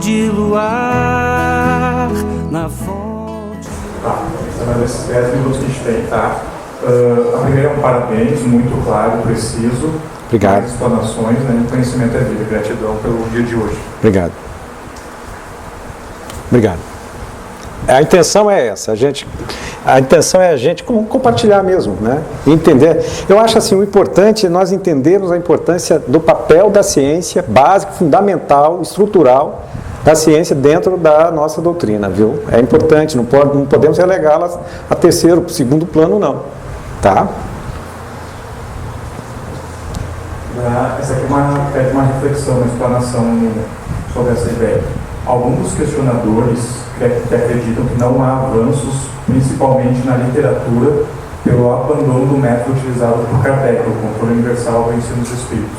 de luar na fonte. Tá, então nesses 10 minutos que a gente tem, tá? A primeira é um parabéns, muito claro, preciso. Obrigado. Mais explanações, né? Conhecimento é vida. Gratidão pelo dia de hoje. Obrigado. Obrigado. A intenção é essa, a intenção é a gente compartilhar mesmo, né? Entender. Eu acho assim, o importante é nós entendermos a importância do papel da ciência básica, fundamental, estrutural da ciência dentro da nossa doutrina, viu? É importante, não podemos relegá-las a terceiro, segundo plano, não. Tá? Essa aqui pede uma reflexão, uma explanação sobre essa ideia. Alguns dos questionadores que acreditam que não há avanços, principalmente na literatura, pelo abandono do método utilizado por Kardec, o controle universal do ensino dos espíritos.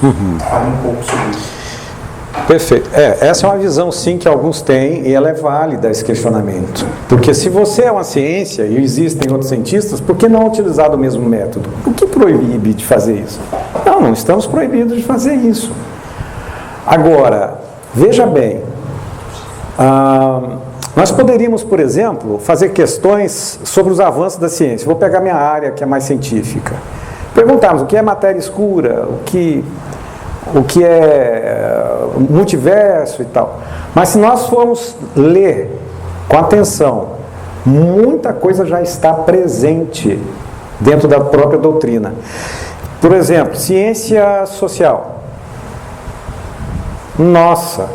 Fale um pouco sobre isso. Perfeito. Essa é uma visão, sim, que alguns têm, e ela é válida, esse questionamento. Porque se você é uma ciência, e existem outros cientistas, por que não utilizar o mesmo método? O que proíbe de fazer isso? Não estamos proibidos de fazer isso. Agora, veja bem, nós poderíamos, por exemplo, fazer questões sobre os avanços da ciência. Vou pegar minha área, que é mais científica. Perguntarmos o que é matéria escura, o que é multiverso e tal. Mas se nós formos ler com atenção, muita coisa já está presente dentro da própria doutrina. Por exemplo, ciência social. Nossa,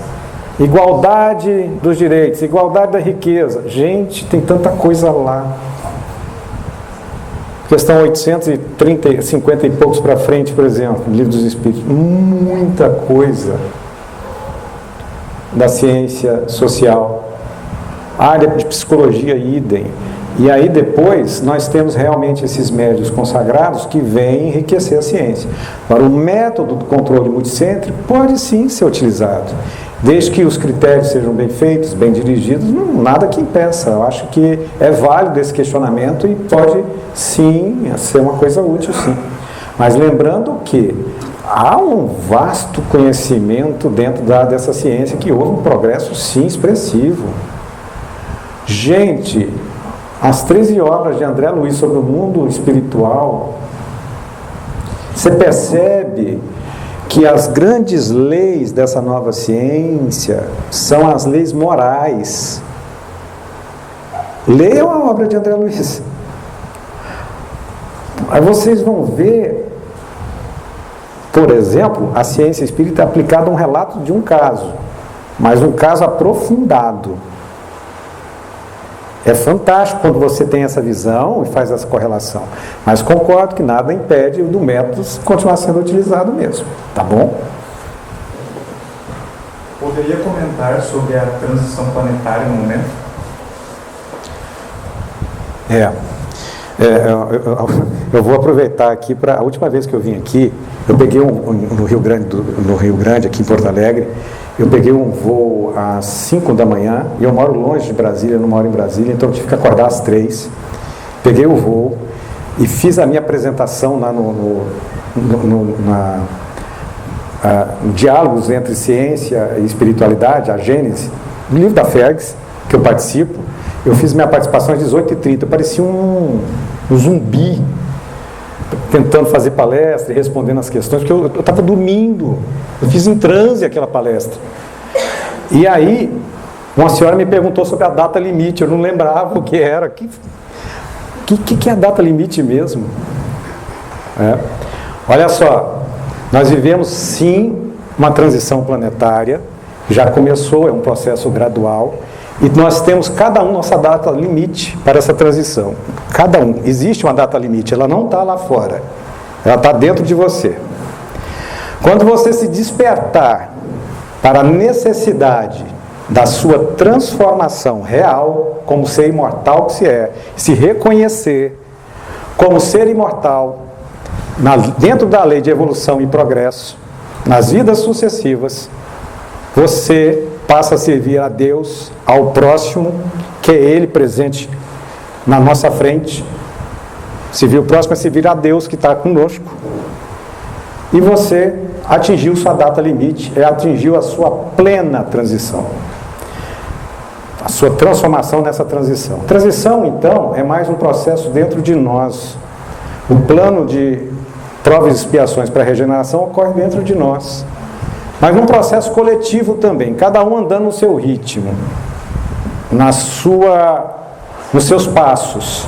igualdade dos direitos, igualdade da riqueza. Gente, tem tanta coisa lá. Questão 830, 50 e poucos para frente, por exemplo, Livro dos Espíritos. Muita coisa da ciência social. Área de psicologia, idem. E aí depois nós temos realmente esses médios consagrados que vêm enriquecer a ciência. Agora, o método do controle multicêntrico pode sim ser utilizado. Desde que os critérios sejam bem feitos, bem dirigidos, nada que impeça. Eu acho que é válido esse questionamento e pode, sim, ser uma coisa útil, sim. Mas lembrando que há um vasto conhecimento dentro dessa ciência, que houve um progresso, sim, expressivo. Gente, as 13 obras de André Luiz sobre o mundo espiritual, você percebe que as grandes leis dessa nova ciência são as leis morais. Leiam a obra de André Luiz. Aí vocês vão ver, por exemplo, a ciência espírita aplicada a um relato de um caso, mas um caso aprofundado. É fantástico quando você tem essa visão e faz essa correlação. Mas concordo que nada impede do método continuar sendo utilizado mesmo. Tá bom? Poderia comentar sobre a transição planetária no momento? Eu vou aproveitar aqui para a última vez que eu vim aqui, eu peguei no Rio Grande, aqui em Porto Alegre, eu peguei um voo às 5 da manhã, e eu moro longe de Brasília, eu não moro em Brasília, então eu tive que acordar às 3. Peguei o voo e fiz a minha apresentação lá no Diálogos entre Ciência e Espiritualidade, a Gênese, no livro da Fergs, que eu participo. Eu fiz minha participação às 18h30, eu parecia um zumbi, tentando fazer palestra e respondendo as questões, porque eu estava dormindo, eu fiz em transe aquela palestra. E aí, uma senhora me perguntou sobre a data limite, eu não lembrava o que era. O que é a data limite mesmo? Olha só, nós vivemos sim uma transição planetária, já começou, é um processo gradual, e nós temos cada um nossa data limite para essa transição. Cada um. Existe uma data limite, ela não está lá fora. Ela está dentro de você. Quando você se despertar para a necessidade da sua transformação real, como ser imortal que se é, se reconhecer como ser imortal, dentro da lei de evolução e progresso, nas vidas sucessivas, você passa a servir a Deus, ao próximo, que é Ele presente na nossa frente. Servir o próximo é servir a Deus que está conosco. E você atingiu sua data limite, atingiu a sua plena transição. a sua transformação nessa transição. Transição, então, é mais um processo dentro de nós. O plano de provas e expiações para a regeneração ocorre dentro de nós. Mas num processo coletivo também, cada um andando no seu ritmo, nos seus passos.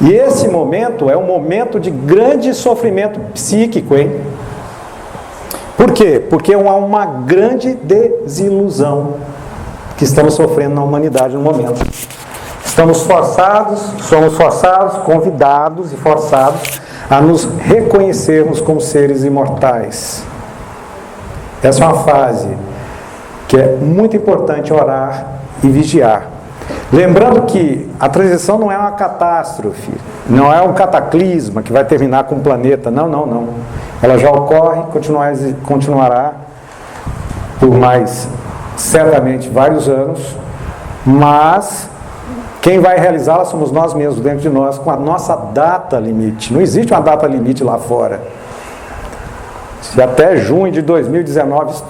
E esse momento é um momento de grande sofrimento psíquico, hein? Por quê? Porque há uma grande desilusão que estamos sofrendo na humanidade no momento. Somos forçados, convidados e forçados a nos reconhecermos como seres imortais. Essa é uma fase que é muito importante orar e vigiar. Lembrando que a transição não é uma catástrofe, não é um cataclisma que vai terminar com o planeta. Não. Ela já ocorre, continuará por mais, certamente, vários anos, mas quem vai realizá-la somos nós mesmos, dentro de nós, com a nossa data limite. Não existe uma data limite lá fora. Se até junho de 2019...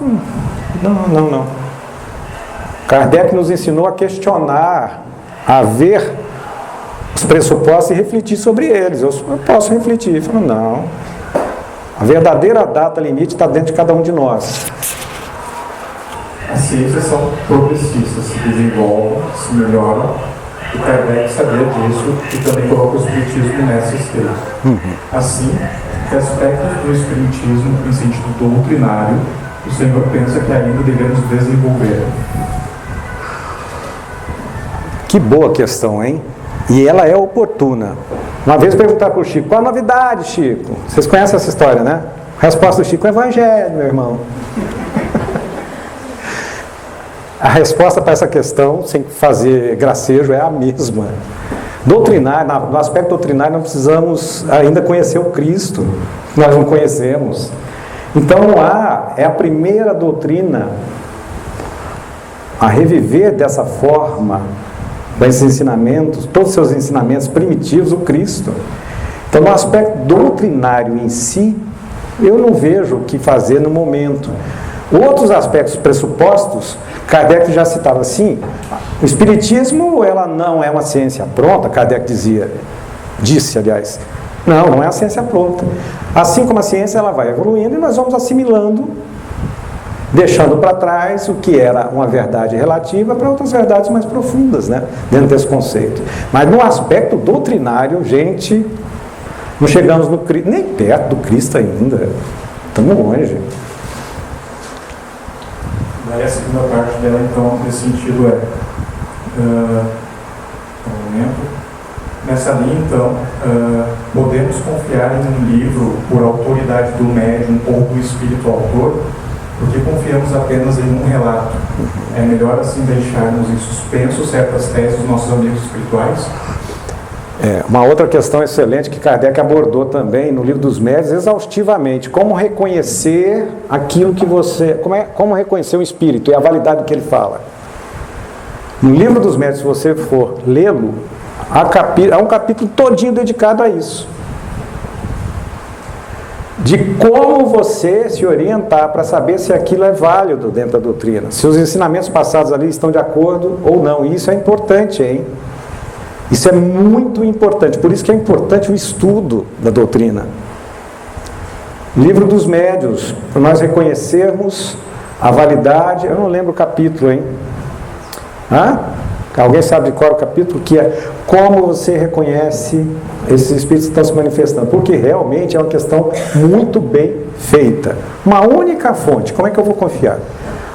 Não. Kardec nos ensinou a questionar, a ver os pressupostos e refletir sobre eles. Eu posso refletir. Eu falo, não. A verdadeira data limite está dentro de cada um de nós. As ciências são progressistas, se desenvolvem, se melhoram, e Kardec sabia disso e também coloca o Espiritismo nessa esteira. Assim, que aspectos do Espiritismo, em sentido doutrinário, o Senhor pensa que ainda devemos desenvolver. Que boa questão, hein? E ela é oportuna. Uma vez perguntar para o Chico, qual a novidade, Chico? Vocês conhecem essa história, né? A resposta do Chico é Evangelho, meu irmão. A resposta para essa questão, sem fazer gracejo, é a mesma. Doutrinário, no aspecto doutrinário, nós precisamos ainda conhecer o Cristo. Nós não conhecemos. Então, é a primeira doutrina a reviver dessa forma, desses ensinamentos, todos os seus ensinamentos primitivos, o Cristo. Então, no aspecto doutrinário em si, eu não vejo o que fazer no momento. Outros aspectos pressupostos, Kardec já citava assim, o Espiritismo, ela não é uma ciência pronta, Kardec disse, aliás, não é uma ciência pronta. Assim como a ciência, ela vai evoluindo e nós vamos assimilando, deixando para trás o que era uma verdade relativa para outras verdades mais profundas, né? Dentro desse conceito. Mas no aspecto doutrinário, gente, não chegamos nem perto do Cristo ainda. Estamos longe. Daí a segunda parte dela, então, nesse sentido nessa linha, então, podemos confiar em um livro por autoridade do médium ou do espírito autor, porque confiamos apenas em um relato. É melhor assim deixarmos em suspenso certas teses dos nossos amigos espirituais? Uma outra questão excelente que Kardec abordou também no Livro dos Médiuns exaustivamente, como reconhecer aquilo que como reconhecer o espírito e a validade do que ele fala. No Livro dos Médiuns, se você for lê-lo, há um capítulo todinho dedicado a isso. De como você se orientar para saber se aquilo é válido dentro da doutrina, se os ensinamentos passados ali estão de acordo ou não. E isso é importante, hein? Isso é muito importante, por isso que é importante o estudo da doutrina. Livro dos Médiuns, para nós reconhecermos a validade, eu não lembro o capítulo, hein? Alguém sabe de qual é o capítulo? Que é como você reconhece esses espíritos que estão se manifestando, porque realmente é uma questão muito bem feita. Uma única fonte, como é que eu vou confiar?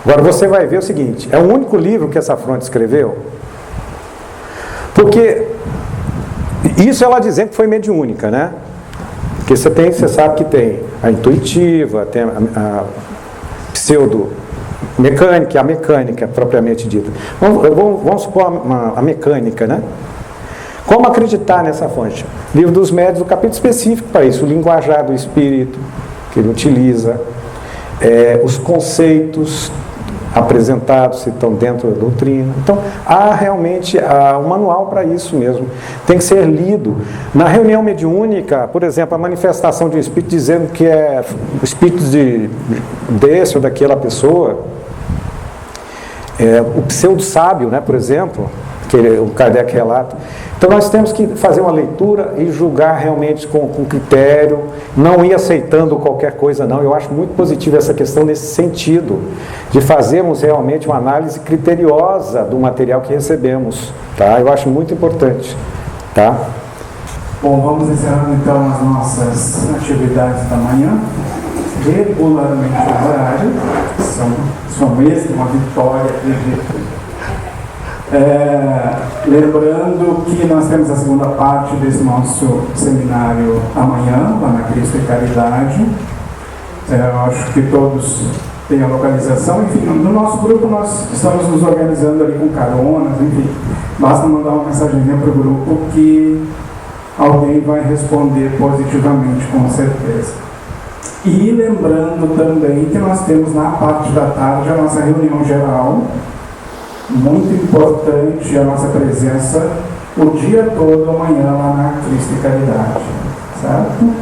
Agora você vai ver o seguinte, é o único livro que essa fonte escreveu, porque isso ela dizendo que foi mediúnica, né? Porque você sabe que tem a intuitiva, tem a pseudo-mecânica, a mecânica propriamente dita. Vamos supor a mecânica, né? Como acreditar nessa fonte? Livro dos Médiuns, o capítulo específico para isso, o linguajar do espírito que ele utiliza, os conceitos apresentados, se estão dentro da doutrina. Então, há realmente um manual para isso mesmo. Tem que ser lido. Na reunião mediúnica, por exemplo, a manifestação de um espírito dizendo que é o espírito desse ou daquela pessoa, o pseudo-sábio, né, por exemplo, que o Kardec relata. Então nós temos que fazer uma leitura e julgar realmente com critério, não ir aceitando qualquer coisa não. Eu acho muito positiva essa questão nesse sentido, de fazermos realmente uma análise criteriosa do material que recebemos, tá? Eu acho muito importante, tá? Bom, vamos encerrando então as nossas atividades da manhã, regularmente no horário, são mesmo uma vitória, acredito. Lembrando que nós temos a segunda parte desse nosso seminário amanhã, lá na Cristo e Caridade. Eu acho que todos têm a localização. Enfim, no nosso grupo nós estamos nos organizando ali com caronas, enfim. Basta mandar uma mensagenzinha para o grupo que alguém vai responder positivamente, com certeza. E lembrando também que nós temos na parte da tarde a nossa reunião geral. Muito importante a nossa presença o dia todo amanhã lá na Cristo e Caridade, certo?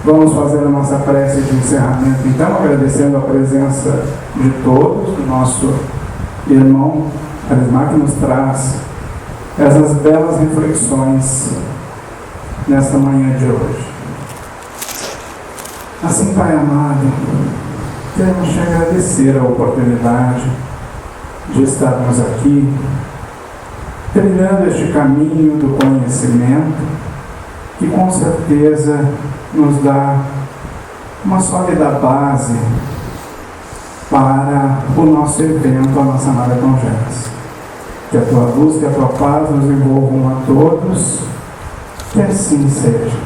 Vamos fazer a nossa prece de encerramento então, agradecendo a presença de todos, do nosso irmão Arismar, que nos traz essas belas reflexões nesta manhã de hoje. Assim, Pai amado, queremos te agradecer a oportunidade de estarmos aqui, trilhando este caminho do conhecimento, que com certeza nos dá uma sólida base para o nosso evento, a nossa amada Congés. Que a tua luz, que a tua paz nos envolvam a todos, que assim seja.